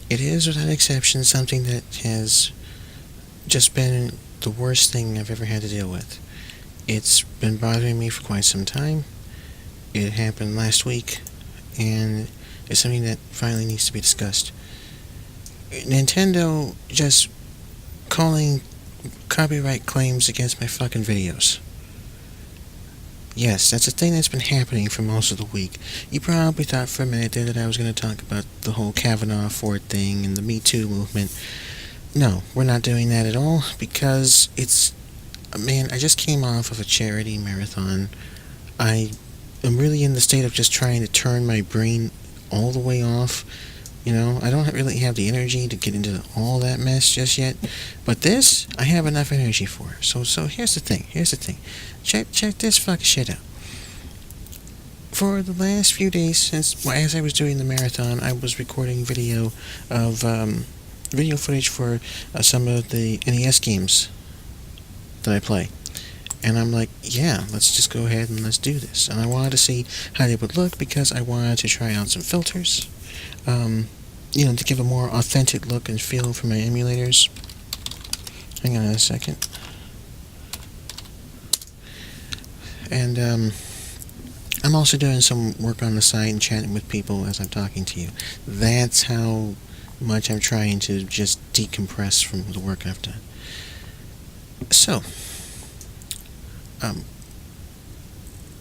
It is, without exception, something that has just been the worst thing I've ever had to deal with. It's been bothering me for quite some time. It happened last week, and it's something that finally needs to be discussed. Nintendo just calling copyright claims against my fucking videos. Yes, that's a thing that's been happening for most of the week. You probably thought for a minute there that I was going to talk about the whole Kavanaugh Ford thing and the Me Too movement. No, we're not doing that at all, because it's... Man, I just came off of a charity marathon. I am really in the state of just trying to turn my brain all the way off. I don't really have the energy to get into all that mess just yet. But this, I have enough energy for. So here's the thing. Check this fucking shit out. For the last few days, as I was doing the marathon, I was recording video footage for some of the NES games that I play. And I'm like, yeah, let's just go ahead and let's do this. And I wanted to see how they would look, because I wanted to try out some filters. To give a more authentic look and feel for my emulators. Hang on a second. And, I'm also doing some work on the site and chatting with people as I'm talking to you. That's how much I'm trying to just decompress from the work I've done. So,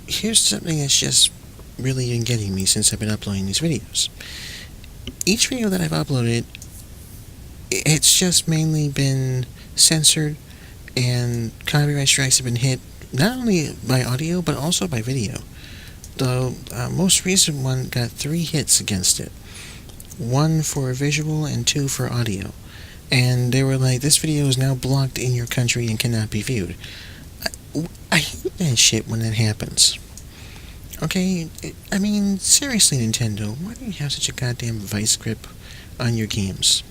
here's something that's just really been getting me since I've been uploading these videos. Each video that I've uploaded, it's just mainly been censored, and copyright strikes have been hit not only by audio but also by video. The most recent one got 3 hits against it. 1 for visual and 2 for audio. And they were like, this video is now blocked in your country and cannot be viewed. I hate that shit when that happens. Okay, I mean, seriously, Nintendo, why do you have such a goddamn vice grip on your games?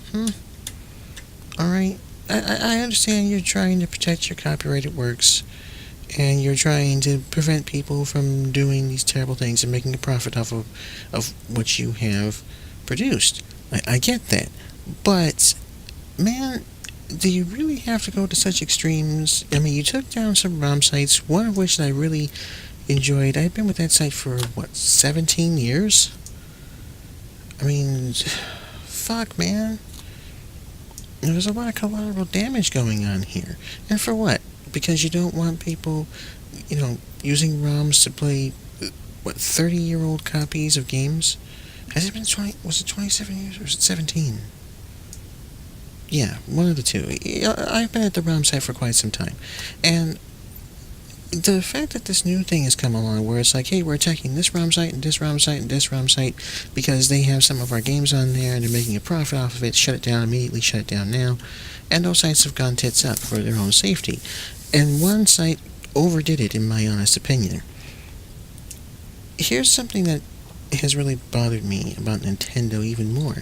Alright, I understand you're trying to protect your copyrighted works, and you're trying to prevent people from doing these terrible things and making a profit off of what you have produced. I get that. But, man, do you really have to go to such extremes? I mean, you took down some ROM sites, one of which I really enjoyed. I've been with that site for, 17 years? I mean, fuck, man. There's a lot of collateral damage going on here. And for what? Because you don't want people, using ROMs to play, 30-year-old copies of games? Has it been 27 years, or is it 17? Yeah, one of the two. I've been at the ROM site for quite some time. And the fact that this new thing has come along, where it's like, hey, we're attacking this ROM site and this ROM site and this ROM site because they have some of our games on there and they're making a profit off of it, shut it down immediately, shut it down now. And those sites have gone tits up for their own safety. And one site overdid it, in my honest opinion. Here's something that has really bothered me about Nintendo even more.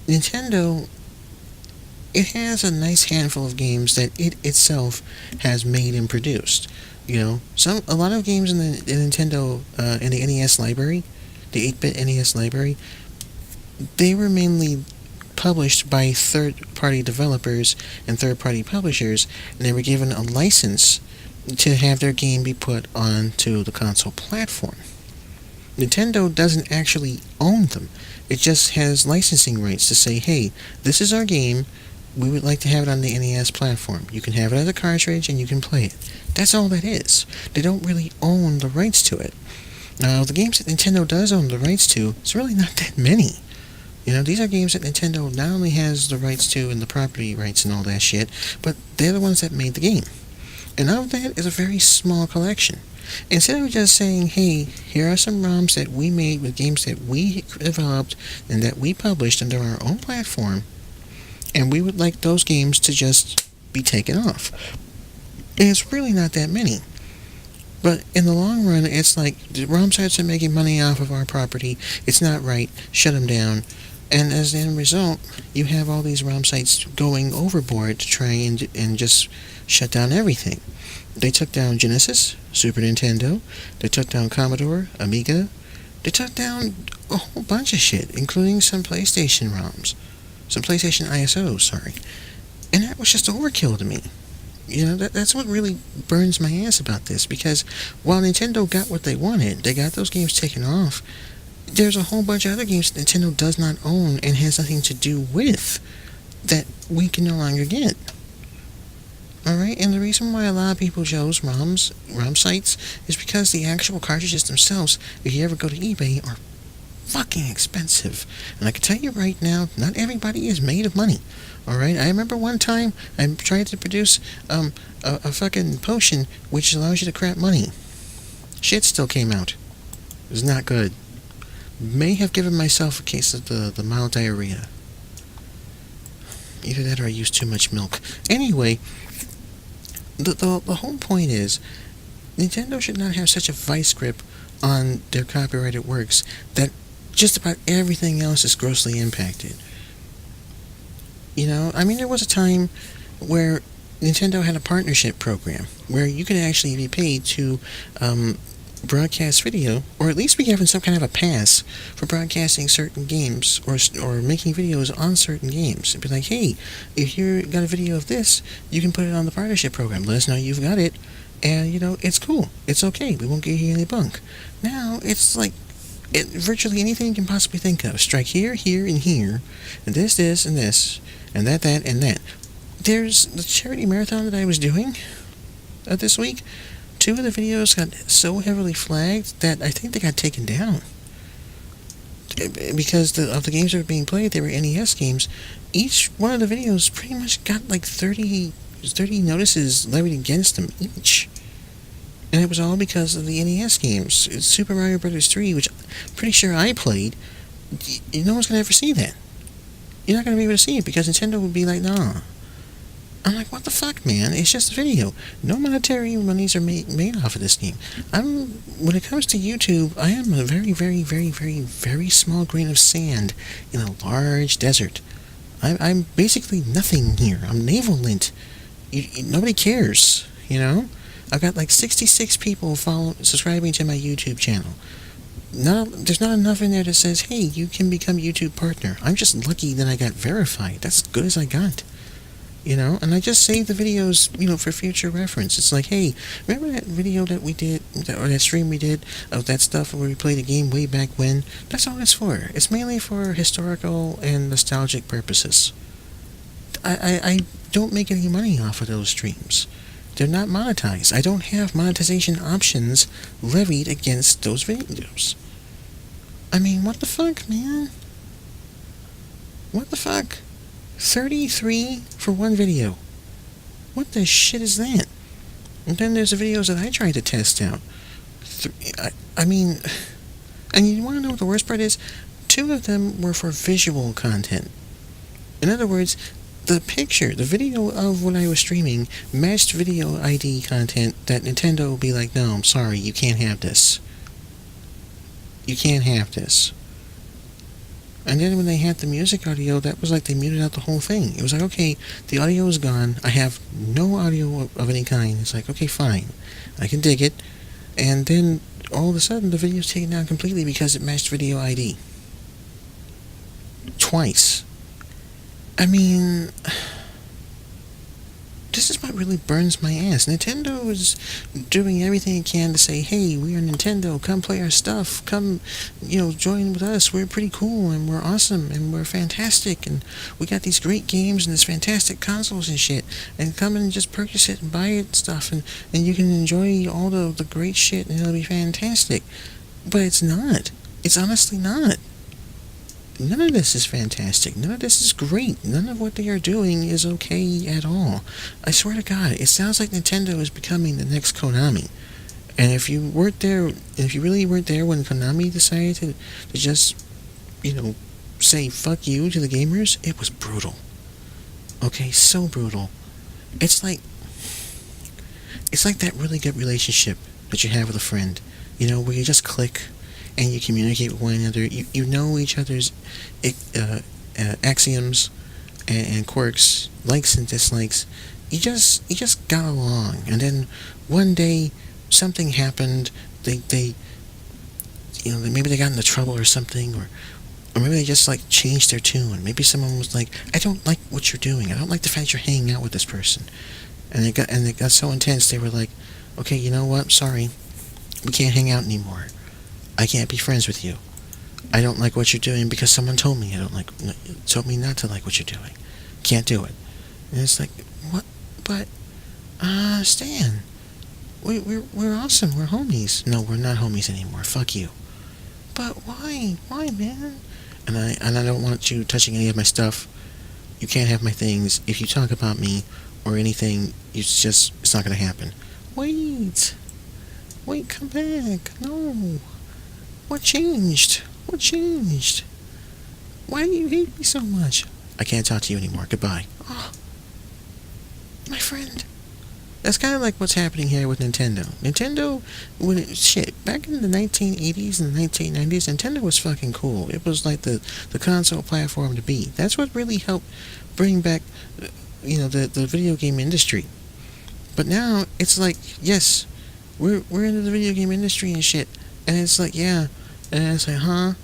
Nintendo, it has a nice handful of games that it itself has made and produced. A lot of games in the Nintendo, in the NES library, the 8-bit NES library, they were mainly published by third-party developers and third-party publishers, and they were given a license to have their game be put onto the console platform. Nintendo doesn't actually own them. It just has licensing rights to say, hey, this is our game, we would like to have it on the NES platform. You can have it as a cartridge and you can play it. That's all that is. They don't really own the rights to it. Now, the games that Nintendo does own the rights to, it's really not that many. These are games that Nintendo not only has the rights to and the property rights and all that shit, but they're the ones that made the game. And all of that is a very small collection. Instead of just saying, hey, here are some ROMs that we made with games that we developed and that we published under our own platform, and we would like those games to just be taken off. And it's really not that many. But in the long run, it's like, the ROM sites are making money off of our property, it's not right, shut them down. And as the end result, you have all these ROM sites going overboard to try and just shut down everything. They took down Genesis, Super Nintendo, they took down Commodore, Amiga, They took down a whole bunch of shit, including some PlayStation ROMs, some PlayStation ISOs, sorry. And that was just overkill to me. That's what really burns my ass about this, because while Nintendo got what they wanted, they got those games taken off, there's a whole bunch of other games that Nintendo does not own and has nothing to do with that we can no longer get. Alright, and the reason why a lot of people chose ROM sites is because the actual cartridges themselves, if you ever go to eBay, are fucking expensive. And I can tell you right now, not everybody is made of money. Alright, I remember one time I tried to produce a fucking potion which allows you to crap money. Shit still came out. It was not good. May have given myself a case of the mild diarrhea. Either that or I used too much milk. Anyway, the whole point is, Nintendo should not have such a vice grip on their copyrighted works that just about everything else is grossly impacted. There was a time where Nintendo had a partnership program where you could actually be paid to broadcast video, or at least be given some kind of a pass for broadcasting certain games or making videos on certain games. It'd be like, hey, if you got a video of this, you can put it on the partnership program. Let us know you've got it, and it's cool. It's okay. We won't give you any bunk. Now it's like virtually anything you can possibly think of. Strike here, here, and here, and this, and this, and that, and that. There's the charity marathon that I was doing this week. 2 of the videos got so heavily flagged that I think they got taken down. Because of the games that were being played, they were NES games. Each one of the videos pretty much got like 30 notices levied against them each. And it was all because of the NES games. It's Super Mario Bros. 3, which I'm pretty sure I played. No one's going to ever see that. You're not going to be able to see it because Nintendo would be like, nah. I'm like, what the fuck, man? It's just a video. No monetary monies are made off of this game. When it comes to YouTube, I am a very, very, very, very, very small grain of sand in a large desert. I'm basically nothing here. I'm navel lint. Nobody cares, I've got like 66 people subscribing to my YouTube channel. There's not enough in there that says, hey, you can become a YouTube partner. I'm just lucky that I got verified. That's as good as I got. And I just save the videos, for future reference. It's like, hey, remember that video that we did, or that stream we did of that stuff where we played a game way back when? That's all it's for. It's mainly for historical and nostalgic purposes. I don't make any money off of those streams. They're not monetized. I don't have monetization options levied against those videos. What the fuck, man? What the fuck? 33 for one video. What the shit is that? And then there's the videos that I tried to test out. And you want to know what the worst part is? 2 of them were for visual content. In other words, the video of what I was streaming matched video ID content that Nintendo would be like, no, I'm sorry, you can't have this. You can't have this. And then when they had the music audio, that was like they muted out the whole thing. It was like, okay, the audio is gone. I have no audio of any kind. It's like, okay, fine. I can dig it. And then all of a sudden, the video is taken down completely because it matched video ID. Twice. This is what really burns my ass. Nintendo is doing everything it can to say, hey, we are Nintendo, come play our stuff, come, join with us, we're pretty cool, and we're awesome, and we're fantastic, and we got these great games and this fantastic consoles and shit, and come and just purchase it and buy it and stuff, and you can enjoy all the great shit, and it'll be fantastic. But it's not. It's honestly not. None of this is fantastic. None of this is great. None of what they are doing is okay at all. I swear to God, it sounds like Nintendo is becoming the next Konami. And if you really weren't there when Konami decided to just, say fuck you to the gamers, it was brutal. Okay, so brutal. It's like that really good relationship that you have with a friend, where you just click and you communicate with one another. You know each other's axioms and quirks, likes and dislikes. You just got along, and then one day something happened. maybe they got into trouble or something, or maybe they just like changed their tune. Maybe someone was like, I don't like what you're doing. I don't like the fact you're hanging out with this person. And it got so intense they were like, okay, you know what? Sorry, we can't hang out anymore. I can't be friends with you. I don't like what you're doing because someone told me told me not to like what you're doing. Can't do it. And it's like, what? But Stan, we're awesome. We're homies. No, we're not homies anymore. Fuck you. But why? Why, man? And I don't want you touching any of my stuff. You can't have my things. If you talk about me or anything, it's not gonna happen. Wait, come back. No. What changed? What changed? Why do you hate me so much? I can't talk to you anymore. Goodbye. Oh, my friend. That's kind of like what's happening here with Nintendo. Nintendo, back in the 1980s and the 1990s, Nintendo was fucking cool. It was like the console platform to be. That's what really helped bring back, the video game industry. But now, it's like, yes, we're into the video game industry and shit. And it's like, yeah. And it's like, huh?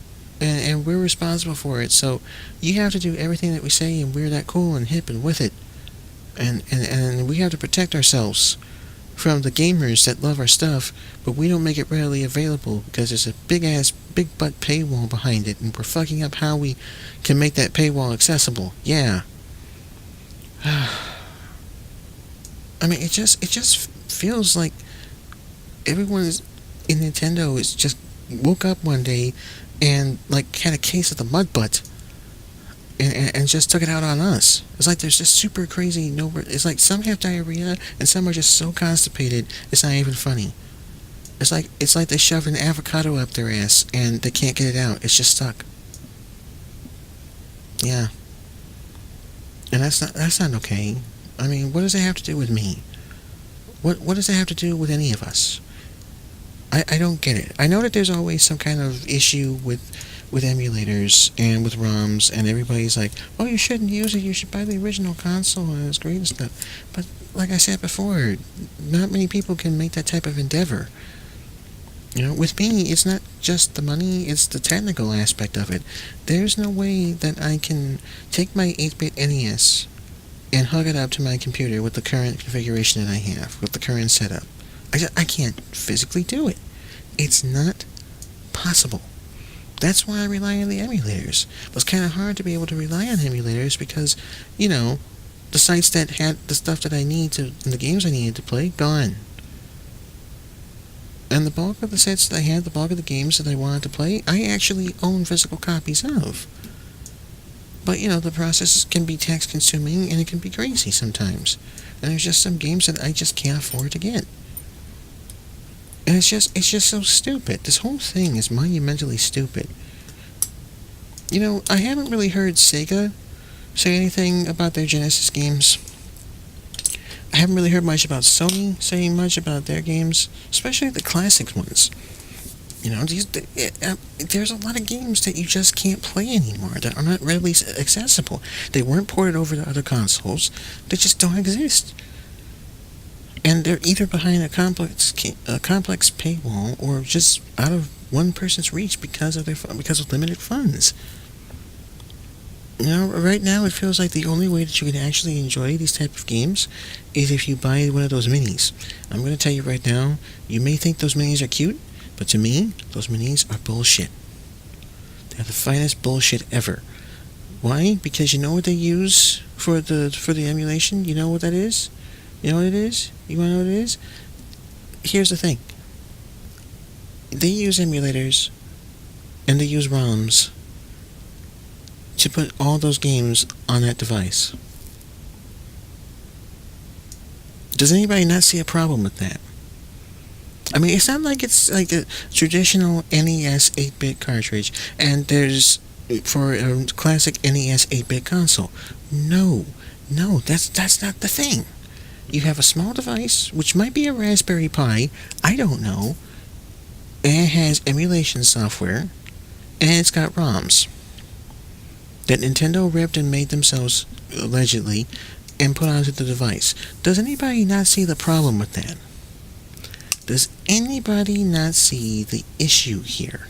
And we're responsible for it. So you have to do everything that we say, and we're that cool and hip and with it. And we have to protect ourselves from the gamers that love our stuff, but we don't make it readily available because there's a big butt paywall behind it, and we're fucking up how we can make that paywall accessible. Yeah. I mean, it just feels like everyone in Nintendo is just woke up one day and like had a case of the mud butt. And just took it out on us. It's like there's just super crazy it's like some have diarrhea and some are just so constipated it's not even funny. It's like they shoved an avocado up their ass and they can't get it out. It's just stuck. Yeah. And that's not okay. I mean, what does it have to do with me? What does it have to do with any of us? I don't get it. I know that there's always some kind of issue with emulators and with ROMs, and everybody's like, oh, you shouldn't use it, you should buy the original console, and it's great and stuff. But like I said before, not many people can make that type of endeavor. With me, it's not just the money, it's the technical aspect of it. There's no way that I can take my 8-bit NES and hook it up to my computer with the current configuration that I have, with the current setup. I can't physically do it. It's not possible. That's why I rely on the emulators. It was kind of hard to be able to rely on emulators because, the sites that had the stuff that I need and the games I needed to play, gone. And the bulk of the sets that I had, the bulk of the games that I wanted to play, I actually own physical copies of. But, the process can be tax-consuming and it can be crazy sometimes. And there's just some games that I just can't afford to get. And it's just so stupid. This whole thing is monumentally stupid. I haven't really heard Sega say anything about their Genesis games. I haven't really heard much about Sony saying much about their games, especially the classic ones. There's a lot of games that you just can't play anymore that are not readily accessible. They weren't ported over to other consoles. They just don't exist. And they're either behind a complex paywall or just out of one person's reach because of limited funds. Right now it feels like the only way that you can actually enjoy these type of games is if you buy one of those minis. I'm going to tell you right now, you may think those minis are cute, but to me, those minis are bullshit. They're the finest bullshit ever. Why? Because you know what they use for the emulation? You know what that is? You know what it is? You want to know what it is? Here's the thing. They use emulators and they use ROMs to put all those games on that device. Does anybody not see a problem with that? I mean, it's not like it's like a traditional NES 8-bit cartridge and there's for a classic NES 8-bit console. No, that's not the thing. You have a small device, which might be a Raspberry Pi, I don't know, and it has emulation software, and it's got ROMs that Nintendo ripped and made themselves, allegedly, and put onto the device. Does anybody not see the problem with that? Does anybody not see the issue here?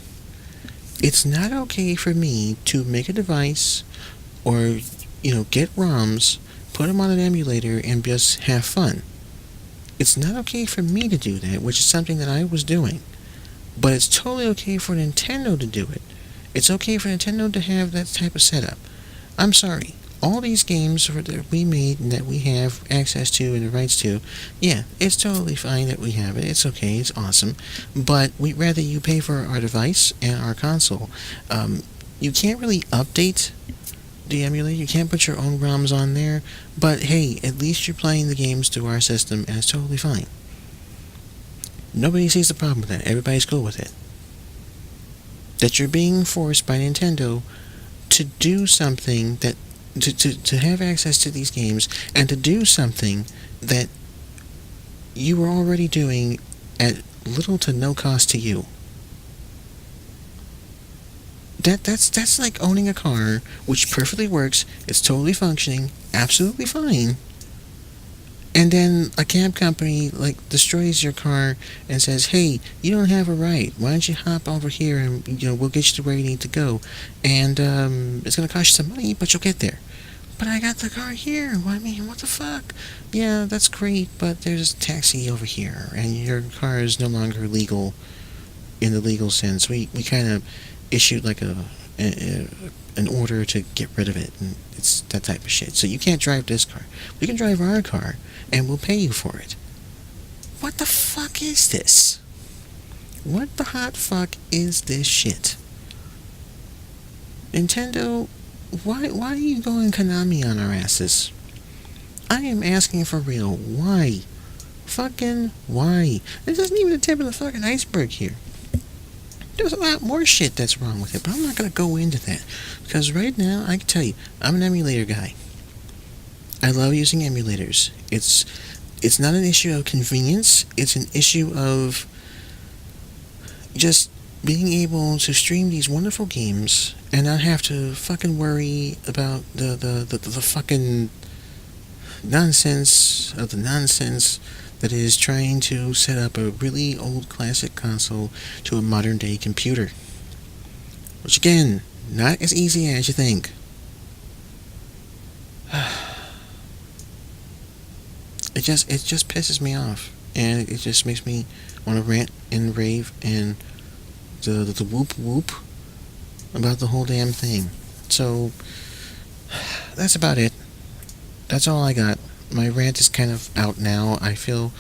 It's not okay for me to make a device or, get ROMs, put them on an emulator, and just have fun. It's not okay for me to do that, which is something that I was doing. But it's totally okay for Nintendo to do it. It's okay for Nintendo to have that type of setup. I'm sorry. All these games that we made and that we have access to and the rights to, yeah, it's totally fine that we have it. It's okay. It's awesome. But we'd rather you pay for our device and our console. You can't really update the emulator. You can't put your own ROMs on there. But hey, at least you're playing the games through our system, and it's totally fine. Nobody sees the problem with that. Everybody's cool with it. That you're being forced by Nintendo to do something that to have access to these games and to do something that you were already doing at little to no cost to you. That's like owning a car which perfectly works, it's totally functioning, absolutely fine. And then a cab company destroys your car and says, "Hey, you don't have a right. Why don't you hop over here and we'll get you to where you need to go, and it's gonna cost you some money, but you'll get there." But I got the car here. Well, I mean, what the fuck? Yeah, that's great, but there's a taxi over here, and your car is no longer legal in the legal sense. We kind of issued an order to get rid of it, and it's that type of shit. So you can't drive this car. You can drive our car, and we'll pay you for it. What the fuck is this? What the hot fuck is this shit? Nintendo, why are you going Konami on our asses? I am asking for real. Why? Fucking why? This isn't even the tip of the fucking iceberg here. There's a lot more shit that's wrong with it, but I'm not going to go into that. Because right now, I can tell you, I'm an emulator guy. I love using emulators. It's not an issue of convenience. It's an issue of just being able to stream these wonderful games and not have to fucking worry about the fucking nonsense of the nonsense that is trying to set up a really old classic console to a modern day computer. Which again, not as easy as you think. It just pisses me off, and it just makes me want to rant and rave and the whoop whoop about the whole damn thing. So that's about it. That's all I got. My rant is kind of out now. I feel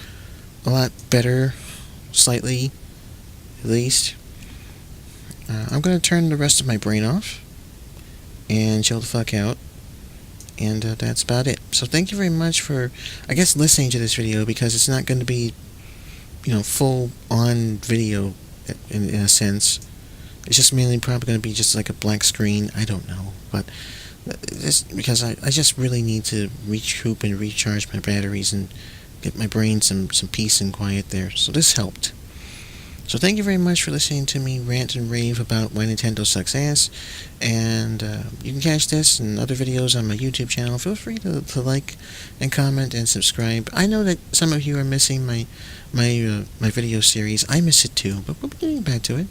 a lot better, slightly, at least. I'm going to turn the rest of my brain off and chill the fuck out. And that's about it. So thank you very much for, I guess, listening to this video, because it's not going to be, full-on video in a sense. It's just mainly probably going to be just like a black screen. I don't know. But just because I just really need to recoup and recharge my batteries and get my brain some peace and quiet there. So this helped. So thank you very much for listening to me rant and rave about why Nintendo sucks ass. And you can catch this and other videos on my YouTube channel. Feel free to like and comment and subscribe. I know that some of you are missing my video series. I miss it too, but we'll be getting back to it.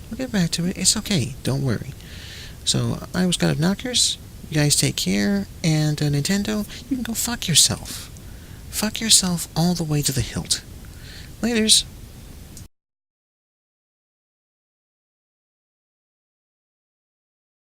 We'll get back to it. It's okay. Don't worry. So I was GodOfKnockers. You guys take care. And Nintendo, you can go fuck yourself. Fuck yourself all the way to the hilt. Laters.